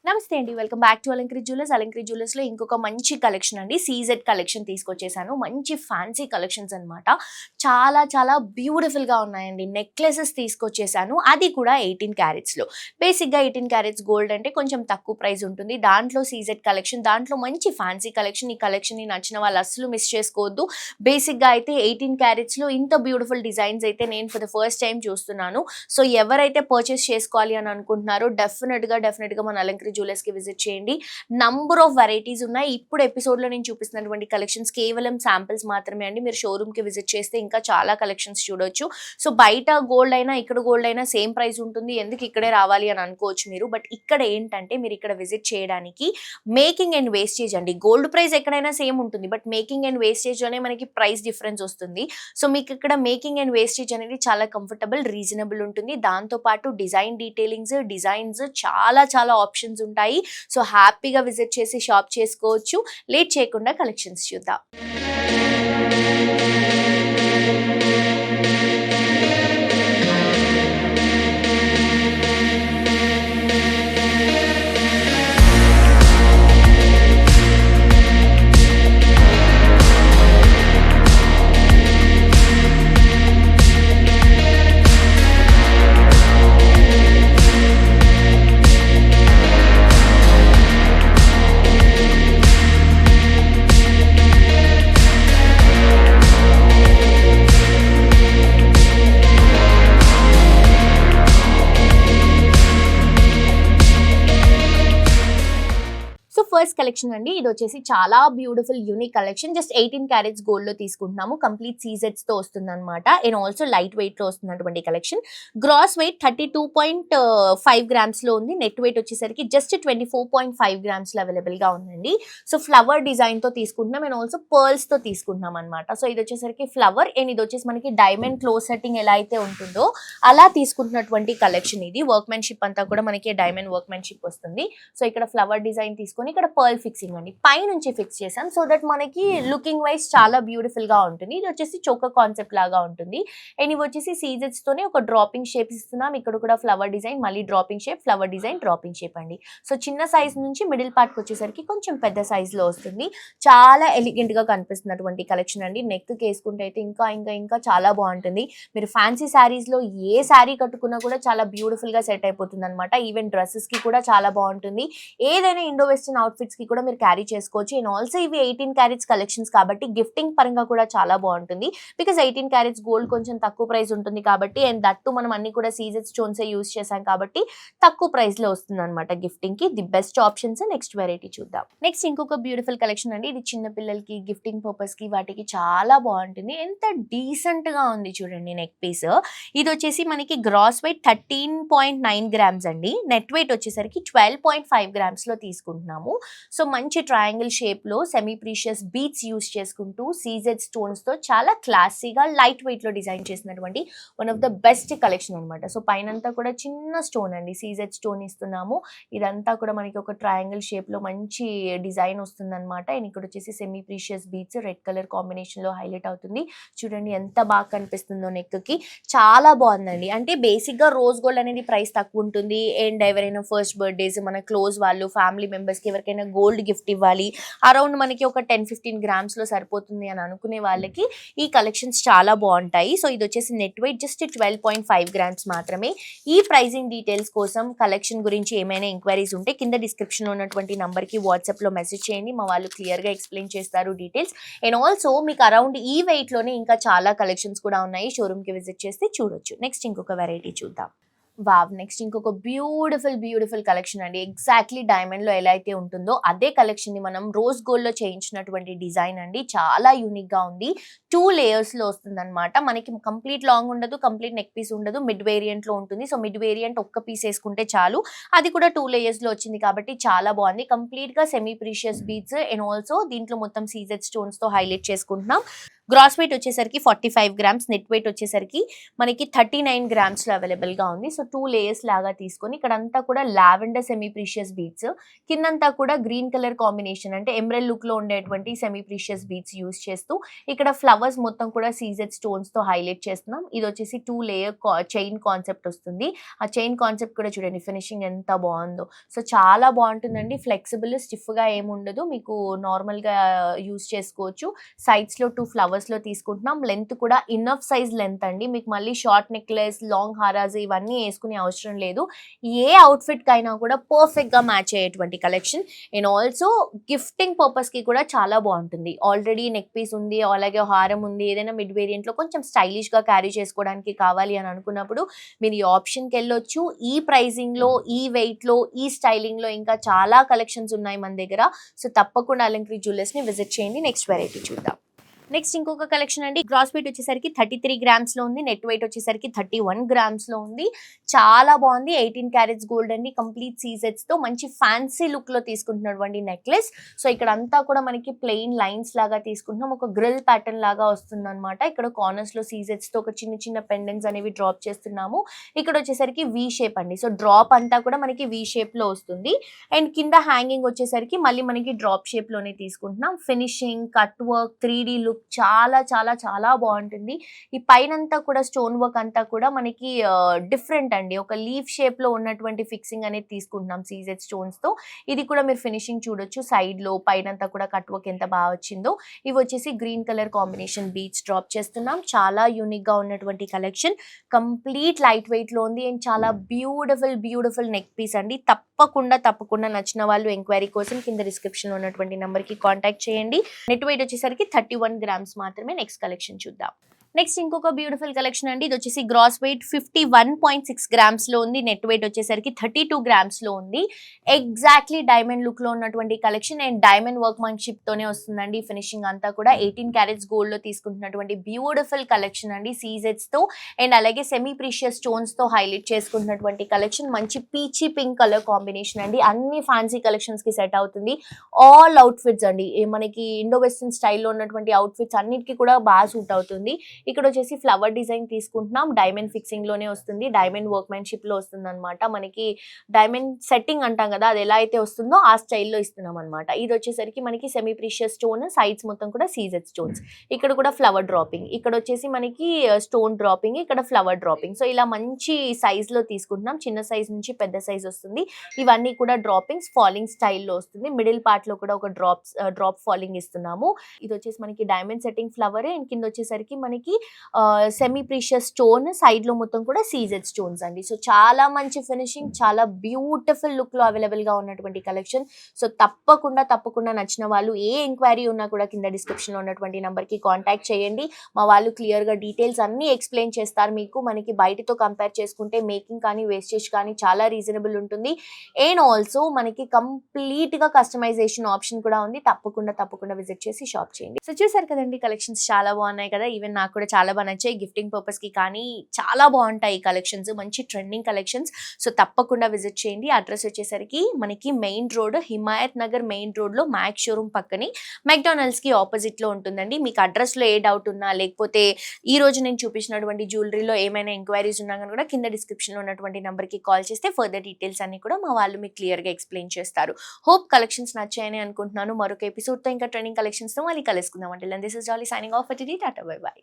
నమస్తే అండి, welcome back to Alankrit jewellers. Alankrit jewellers లో ఇంకొక మంచి కలెక్షన్ అండి, సీజెడ్ కలెక్షన్ తీసుకొచ్చేసాను. మంచి ఫ్యాన్సీ కలెక్షన్స్ అన్నమాట. చాలా చాలా బ్యూటిఫుల్ గా ఉన్నాయండి. నెక్లెసెస్ తీసుకొచ్చేసాను, అది కూడా 18 క్యారెట్స్ లో. బేసిక్ గా 18 క్యారెట్స్ గోల్డ్ అంటే కొంచెం తక్కువ ప్రైస్ ఉంటుంది. దాంట్లో సీజెడ్ కలెక్షన్, దాంట్లో మంచి ఫ్యాన్సీ కలెక్షన్. ఈ కలెక్షన్ ని నచ్చిన వాళ్ళు అస్సలు మిస్ చేసుకోవద్దు. బేసిక్ గా అయితే 18 క్యారెట్స్ లో ఇంత బ్యూటిఫుల్ డిజైన్స్ అయితే నేను ఫర్ ద ఫస్ట్ టైం చూస్తున్నాను. సో ఎవరైతే పర్చేస్ చేసుకోవాలి అని అనుకుంటున్నారో డెఫినెట్ గా మన అలంకృత్ జ్యువెలర్స్ కి విజిట్ చేయండి. నంబర్ ఆఫ్ వెరైటీస్ ఉన్నాయి. ఇప్పుడు ఎపిసోడ్ లో నేను చూపిస్తున్నటువంటి కలెక్షన్స్ కేవలం శాంపిల్స్ మాత్రమే అండి. మీరు షోరూమ్ కి విజిట్ చేస్తే ఇంకా చాలా కలెక్షన్స్ చూడొచ్చు. సో బయట గోల్డ్ అయినా ఇక్కడ గోల్డ్ అయినా సేమ్ ప్రైస్ ఉంటుంది, ఎందుకు ఇక్కడే రావాలి అని అనుకోవచ్చు మీరు. బట్ ఇక్కడ ఏంటంటే మీరు ఇక్కడ విజిట్ చేయడానికి మేకింగ్ అండ్ వేస్టేజ్ అండి. గోల్డ్ ప్రైస్ ఎక్కడైనా సేమ్ ఉంటుంది, బట్ మేకింగ్ అండ్ వేస్టేజ్ లోనే మనకి ప్రైస్ డిఫరెన్స్ వస్తుంది. సో మీకు ఇక్కడ మేకింగ్ అండ్ వేస్టేజ్ అనేది చాలా కంఫర్టబుల్, రీజనబుల్ ఉంటుంది. దాంతో పాటు డిజైన్ డీటెయిలింగ్స్, డిజైన్స్ చాలా చాలా ఆప్షన్స్ ఉంటాయి. సో హ్యాపీగా విజిట్ చేసి షాప్ చేసుకోవచ్చు. లేట్ చేయకుండా కలెక్షన్స్ చూద్దాం. ఫస్ట్ కలెక్షన్ అండి, ఇది వచ్చేసి చాలా beautiful unique collection. Just 18 carats gold లో తీసుకుంటున్నాము. కంప్లీట్ సీజెట్స్ తో వస్తుంది అనమాట. అండ్ ఆల్సో లైట్ వెయిట్ లో వస్తున్నటువంటి కలెక్షన్. గ్రాస్ వెయిట్ 32.5 గ్రామ్స్ లో ఉంది. నెట్ వెయిట్ వచ్చేసరికి జస్ట్ 24.5 గ్రామ్స్ లో అవైలబుల్ గా ఉందండి. సో ఫ్లవర్ డిజైన్ తో తీసుకుంటున్నాం అండ్ ఆల్సో పర్ల్స్ తో తీసుకుంటున్నాం అనమాట. సో ఇది వచ్చేసరికి ఫ్లవర్ అండ్ ఇది వచ్చేసి మనకి డైమండ్ క్లోజ్ సెట్టింగ్ ఎలా అయితే ఉంటుందో అలా తీసుకుంటున్నటువంటి కలెక్షన్. ఇది వర్క్మెన్షిప్ అంతా కూడా మనకి డైమండ్ వర్క్మెన్షిప్ వస్తుంది. సో ఇక్కడ ఫ్లవర్ డిజైన్ తీసుకొని ఇక్కడ పర్ల్ ఫిక్సింగ్ అండి పై నుంచి ఫిక్స్ చేసాం. సో దట్ మనకి లుకింగ్ వైజ్ చాలా బ్యూటిఫుల్ గా ఉంటుంది. ఇది వచ్చేసి చోకర్ కాన్సెప్ట్ లాగా ఉంటుంది. అండ్ ఇవి వచ్చేసి సీజెట్స్ తోనే ఒక డ్రాపింగ్ షేప్ ఇస్తున్నాం. ఇక్కడ కూడా ఫ్లవర్ డిజైన్, మళ్ళీ dropping shape, flower design, dropping shape అండి. సో చిన్న సైజ్ నుంచి మిడిల్ పార్ట్ కి వచ్చేసరికి కొంచెం పెద్ద సైజ్ లో వస్తుంది. చాలా ఎలిగెంట్ గా కనిపిస్తున్నటువంటి కలెక్షన్ అండి. నెక్ కి వేసుకుంటే అయితే ఇంకా ఇంకా ఇంకా చాలా బాగుంటుంది. మీరు ఫ్యాన్సీ శారీస్ లో ఏ శారీ కట్టుకున్నా కూడా చాలా బ్యూటిఫుల్ గా సెట్ అయిపోతుంది అనమాట. ఈవెన్ డ్రెస్సెస్ కి కూడా చాలా బాగుంటుంది. ఏదైనా ఇండో వెస్టర్న్ అవుట్ఫిట్స్ కి కూడా మీరు క్యారీ చేసుకోవచ్చు. అండ్ ఆల్సో ఇవి 18 క్యారెట్స్ కలెక్షన్స్ కాబట్టి గిఫ్టింగ్ పరంగా కూడా చాలా బాగుంటుంది. బికాస్ 18 క్యారెట్స్ గోల్డ్ కొంచెం తక్కువ ప్రైస్ ఉంటుంది కాబట్టి, అండ్ దట్టు మనం అన్ని కూడా సీజెడ్ స్టోన్స్ యూస్ చేసాం కాబట్టి తక్కువ ప్రైస్ లో వస్తుంది అనమాట గిఫ్టింగ్ కి. The best options. Next variety చూద్దాం. నెక్స్ట్ ఇంకొక బ్యూటిఫుల్ కలెక్షన్ అండి. ఇది చిన్న పిల్లలకి గిఫ్టింగ్ పర్పస్ కి వాటికి చాలా బాగుంటుంది. ఎంత డీసెంట్ గా ఉంది చూడండి నెక్ పీస్. ఇది వచ్చేసి మనకి గ్రాస్ వెయిట్ 13.9 గ్రామ్స్ అండి. నెట్ వెయిట్ వచ్చేసరికి 12.5 గ్రామ్స్ లో తీసుకుంటున్నాము. సో మంచి ట్రయాంగిల్ షేప్ లో సెమీ ప్రీషియస్ బీట్స్ యూస్ చేసుకుంటూ సీజెడ్ స్టోన్స్ తో చాలా క్లాసీగా లైట్ వెయిట్ లో డిజైన్ చేసినటువంటి one of the best collection అనమాట. సో పైనంతా కూడా చిన్న స్టోన్ అండి, సీజెడ్ స్టోన్ ఇస్తున్నాము. ఇదంతా కూడా మనకి ఒక ట్రయాంగిల్ షేప్ లో మంచి డిజైన్ వస్తుంది అనమాట. అండ్ ఇక్కడ వచ్చేసి semi precious beads red colour combination లో హైలైట్ అవుతుంది. చూడండి ఎంత బాగా కనిపిస్తుందో నెక్ కి. చాలా బాగుందండి. అంటే బేసిక్ గా రోజ్ గోల్డ్ అనేది ప్రైస్ తక్కువ ఉంటుంది. అండ్ ఎవరైనా ఫస్ట్ బర్త్డేస్, మన క్లోజ్ వాళ్ళు, ఫ్యామిలీ మెంబర్స్ కి ఎవరికైనా గోల్డ్ గిఫ్ట్ ఇవ్వాలి, అరౌండ్ మనకి ఒక 10-15 గ్రామ్స్ లో సరిపోతుంది అని అనుకునే వాళ్ళకి ఈ కలెక్షన్స్ చాలా బాగుంటాయి. సో ఇది వచ్చేసి నెట్ వెయిట్ జస్ట్ 12.5 గ్రామ్స్ మాత్రమే. ఈ ప్రైజింగ్ డీటెయిల్స్ కోసం, కలెక్షన్ గురించి ఏమైనా ఎంక్వైరీస్ ఉంటే కింద డిస్క్రిప్షన్ లో ఉన్నటువంటి నంబర్ కి వాట్సాప్ లో మెసేజ్ చేయండి. మా వాళ్ళు క్లియర్ గా ఎక్స్ప్లెయిన్ చేస్తారు డీటెయిల్స్. అండ్ ఆల్సో మీకు అరౌండ్ ఈ వెయిట్ లోనే ఇంకా చాలా కలెక్షన్స్ కూడా ఉన్నాయి. షోరూమ్ కి విజిట్ చేస్తే చూడొచ్చు. నెక్స్ట్ ఇంకొక వెరైటీ చూద్దాం. వావ్, నెక్స్ట్ ఇంకొక బ్యూటిఫుల్ కలెక్షన్ అండి. ఎగ్జాక్ట్లీ డైమండ్ లో ఎలా అయితే ఉంటుందో అదే కలెక్షన్ ని మనం రోజ్ గోల్డ్ లో చేయించినటువంటి డిజైన్ అండి. చాలా యూనిక్ గా ఉంది. 2 లేయర్స్ లో వస్తుంది అనమాట. మనకి కంప్లీట్ లాంగ్ ఉండదు, కంప్లీట్ నెక్ పీస్ ఉండదు, మిడ్ వేరియంట్ లో ఉంటుంది. సో మిడ్ వేరియంట్ ఒక్క పీస్ వేసుకుంటే చాలు. అది కూడా 2 లేయర్స్ లో వచ్చింది కాబట్టి చాలా బాగుంది. కంప్లీట్ గా semi precious beads and also దీంట్లో మొత్తం సీజెడ్ స్టోన్స్ తో హైలైట్ చేసుకుంటున్నాం. గ్రాస్ వెయిట్ వచ్చేసరికి 45 గ్రామ్స్, నెట్ వెయిట్ వచ్చేసరికి మనకి 39 గ్రామ్స్లో అవైలబుల్గా ఉంది. సో 2 లేయర్స్ లాగా తీసుకొని ఇక్కడంతా కూడా లావెండర్ సెమీ ప్రీషియస్ బీడ్స్, కిందంతా కూడా గ్రీన్ కలర్ కాంబినేషన్ అంటే ఎమరల్డ్ లుక్లో ఉండేటువంటి సెమీ ప్రీషియస్ బీడ్స్ యూస్ చేస్తూ ఇక్కడ ఫ్లవర్స్ మొత్తం కూడా సీజెడ్ స్టోన్స్తో హైలైట్ చేస్తున్నాం. ఇది వచ్చేసి 2 లేయర్ చైన్ కాన్సెప్ట్ వస్తుంది. ఆ చైన్ కాన్సెప్ట్ కూడా చూడండి ఫినిషింగ్ ఎంత బాగుందో. సో చాలా బాగుంటుందండి, ఫ్లెక్సిబుల్, స్టిఫ్గా ఏముండదు, మీకు నార్మల్గా యూస్ చేసుకోవచ్చు. సైడ్స్లో 2 ఫ్లవర్స్లో తీసుకుంటున్నాం. లెంత్ కూడా ఇన్నఫ్ సైజ్ లెంత్ అండి, మీకు మళ్ళీ షార్ట్ నెక్లెస్, లాంగ్ హారాజ్ ఇవన్నీ వేసుకునే అవసరం లేదు. ఏ అవుట్ఫిట్కి అయినా కూడా పర్ఫెక్ట్గా మ్యాచ్ అయ్యేటువంటి కలెక్షన్. అండ్ ఆల్సో గిఫ్టింగ్ పర్పస్కి కూడా చాలా బాగుంటుంది. ఆల్రెడీ నెక్ పీస్ ఉంది, అలాగే హారం ఉంది, ఏదైనా మిడ్ వేరియంట్లో కొంచెం స్టైలిష్గా క్యారీ చేసుకోవడానికి కావాలి అని అనుకున్నప్పుడు మీరు ఈ ఆప్షన్కి వెళ్ళొచ్చు. ఈ ప్రైజింగ్లో, ఈ వెయిట్లో, ఈ స్టైలింగ్లో ఇంకా చాలా కలెక్షన్స్ ఉన్నాయి మన దగ్గర. సో తప్పకుండా అలంకృతి జ్యువెలర్స్ని విజిట్ చేయండి. నెక్స్ట్ వెరైటీ చూద్దాం. నెక్స్ట్ ఇంకొక కలెక్షన్ అండి. గ్రాస్ వెయిట్ వచ్చేసరికి 33 గ్రామ్స్లో ఉంది, నెట్ వెయిట్ వచ్చేసరికి 31 గ్రామ్స్లో ఉంది. చాలా బాగుంది. 18 క్యారెట్స్ గోల్డ్ అండి, కంప్లీట్ సీజెట్స్తో మంచి ఫ్యాన్సీ లుక్లో తీసుకుంటున్నటువంటి నెక్లెస్. సో ఇక్కడ అంతా కూడా మనకి ప్లెయిన్ లైన్స్ లాగా తీసుకుంటున్నాం, ఒక గ్రిల్ ప్యాటర్న్ లాగా వస్తుంది అనమాట. ఇక్కడ కార్నర్స్లో సీజెట్స్తో ఒక చిన్న చిన్న పెండెంట్స్ అనేవి డ్రాప్ చేస్తున్నాము. ఇక్కడ వచ్చేసరికి వీ షేప్ అండి. సో డ్రాప్ అంతా కూడా మనకి వీ షేప్లో వస్తుంది. అండ్ కింద హ్యాంగింగ్ వచ్చేసరికి మళ్ళీ మనకి డ్రాప్ షేప్లోనే తీసుకుంటున్నాం. Finishing, cut work, 3D look చాలా చాలా చాలా బాగుంటుంది. ఈ పైనంతా కూడా స్టోన్ వర్క్ అంతా కూడా మనకి డిఫరెంట్ అండి, ఒక లీఫ్ షేప్ లో ఉన్నటువంటి ఫిక్సింగ్ అనేది తీసుకుంటున్నాం సీజెడ్ స్టోన్స్ తో. ఇది కూడా మీరు ఫినిషింగ్ చూడొచ్చు, సైడ్ లో పైనంతా కూడా కట్ వర్క్ ఎంత బాగా వచ్చిందో. ఇవి వచ్చేసి green colour combination beads drop చేస్తున్నాం. చాలా యూనిక్ గా ఉన్నటువంటి కలెక్షన్, కంప్లీట్ లైట్ వెయిట్ లో ఉంది. అండ్ చాలా బ్యూటిఫుల్ బ్యూటిఫుల్ నెక్ పీస్ అండి. తప్పకుండా నచ్చిన వాళ్ళు ఎంక్వైరీ కోసం కింద డిస్క్రిప్షన్ లో ఉన్నటువంటి నెంబర్ కి కాంటాక్ట్ చేయండి. నెట్ వెయిట్ వచ్చేసరికి 31 గ్రామ్స్ మాత్రమే. నెక్స్ట్ కలెక్షన్ చూద్దాం. నెక్స్ట్ ఇంకొక బ్యూటిఫుల్ కలెక్షన్ అండి. ఇది వచ్చేసి గ్రాస్ వెయిట్ 51.6 గ్రామ్స్లో ఉంది, నెట్ వెయిట్ వచ్చేసరికి 32 గ్రామ్స్లో ఉంది. ఎగ్జాక్ట్లీ డైమండ్ లుక్లో ఉన్నటువంటి కలెక్షన్ అండ్ డైమండ్ వర్క్మెన్షిప్తోనే వస్తుందండి. ఫినిషింగ్ అంతా కూడా 18 క్యారెట్స్ గోల్డ్లో తీసుకుంటున్నటువంటి బ్యూటిఫుల్ కలెక్షన్ అండి, సీజెట్స్తో అండ్ అలాగే సెమీ ప్రీషియస్ స్టోన్స్తో హైలైట్ చేసుకుంటున్నటువంటి కలెక్షన్. మంచి పీచీ పింక్ కలర్ కాంబినేషన్ అండి, అన్ని ఫ్యాన్సీ కలెక్షన్స్కి సెట్ అవుతుంది. ఆల్ అవుట్ఫిట్స్ అండి, మనకి ఇండో వెస్టర్న్ స్టైల్లో ఉన్నటువంటి అవుట్ఫిట్స్ అన్నిటికీ కూడా బాగా సూట్ అవుతుంది. ఇక్కడ వచ్చేసి ఫ్లవర్ డిజైన్ తీసుకుంటున్నాం, డైమండ్ ఫిక్సింగ్ లోనే వస్తుంది, డైమండ్ వర్క్మెన్షిప్ లో వస్తుంది అనమాట. మనకి డైమండ్ సెట్టింగ్ అంటాం కదా, అది ఎలా అయితే వస్తుందో ఆ స్టైల్లో ఇస్తున్నాం అనమాట. ఇది వచ్చేసరికి మనకి సెమీ ప్రీషియస్ స్టోన్, సైడ్స్ మొత్తం కూడా సీజెడ్ స్టోన్స్. ఇక్కడ కూడా ఫ్లవర్ డ్రాపింగ్, ఇక్కడ వచ్చేసి మనకి స్టోన్ డ్రాపింగ్, ఇక్కడ ఫ్లవర్ డ్రాపింగ్. సో ఇలా మంచి సైజ్ లో తీసుకుంటున్నాం, చిన్న సైజ్ నుంచి పెద్ద సైజ్ వస్తుంది. ఇవన్నీ కూడా డ్రాపింగ్స్ ఫాలింగ్ స్టైల్లో వస్తుంది. మిడిల్ పార్ట్ లో కూడా ఒక డ్రాప్ ఫాలింగ్ ఇస్తున్నాము. ఇది వచ్చేసి మనకి డైమండ్ సెట్టింగ్ ఫ్లవర్ అండ్ కింద వచ్చేసరికి మనకి సెమీ ప్రీషియస్ స్టోన్, సైడ్ లో మొత్తం కూడా సీజెడ్ స్టోన్స్ అండి. సో చాలా మంచి ఫినిషింగ్, చాలా బ్యూటిఫుల్ లుక్ లో అవైలబుల్ గా ఉన్నటువంటి కలెక్షన్. సో తప్పకుండా నచ్చిన వాళ్ళు ఏ ఎంక్వైరీ ఉన్నా కూడా కింద డిస్క్రిప్షన్ లో ఉన్నటువంటి నంబర్ కి కాంటాక్ట్ చేయండి. మా వాళ్ళు క్లియర్ గా డీటెయిల్స్ అన్ని ఎక్స్ప్లెయిన్ చేస్తారు మీకు. మనకి బయటతో కంపేర్ చేసుకుంటే మేకింగ్ కానీ వేస్టేజ్ కానీ చాలా రీజనబుల్ ఉంటుంది. అండ్ ఆల్సో మనకి కంప్లీట్ గా కస్టమైజేషన్ ఆప్షన్ కూడా ఉంది. తప్పకుండా విజిట్ చేసి షాప్ చేయండి. సో చూసారు కదండి, కలెక్షన్స్ చాలా బాగున్నాయి కదా. ఈవెన్ నాకు కూడా చాలా బాగా నచ్చాయి. గిఫ్టింగ్ పర్పస్ కి కానీ చాలా బాగుంటాయి ఈ కలెక్షన్స్, మంచి ట్రెండింగ్ కలెక్షన్స్. సో తప్పకుండా విజిట్ చేయండి. అడ్రస్ వచ్చేసరికి మనకి main road, Himayat Nagar main road లో మ్యాక్స్ షోరూమ్ పక్కనే మెక్డానల్డ్స్ కి ఆపోజిట్ లో ఉంటుందండి. మీకు అడ్రస్ లో ఏ డౌట్ ఉన్నా, లేకపోతే ఈ రోజు నేను చూపించినటువంటి జ్యువెలరీలో ఏమైనా ఎంక్వైరీస్ ఉన్నా కూడా కింద డిస్క్రిప్షన్ లో ఉన్నటువంటి నెంబర్ కి కాల్ చేస్తే ఫర్దర్ డీటెయిల్స్ అన్ని కూడా మా వాళ్ళు మీకు క్లియర్ గా ఎక్స్ప్లెయిన్ చేస్తారు. హోప్ కలెక్షన్స్ నచ్చాయని అనుకుంటున్నాను. మరొక ఎపిసోడ్ తో ఇంకా ట్రెండింగ్ కలెక్షన్స్ తో మళ్ళీ కలుసుకుందాం. అంటే this is jolly signing off for today. Tata bye by.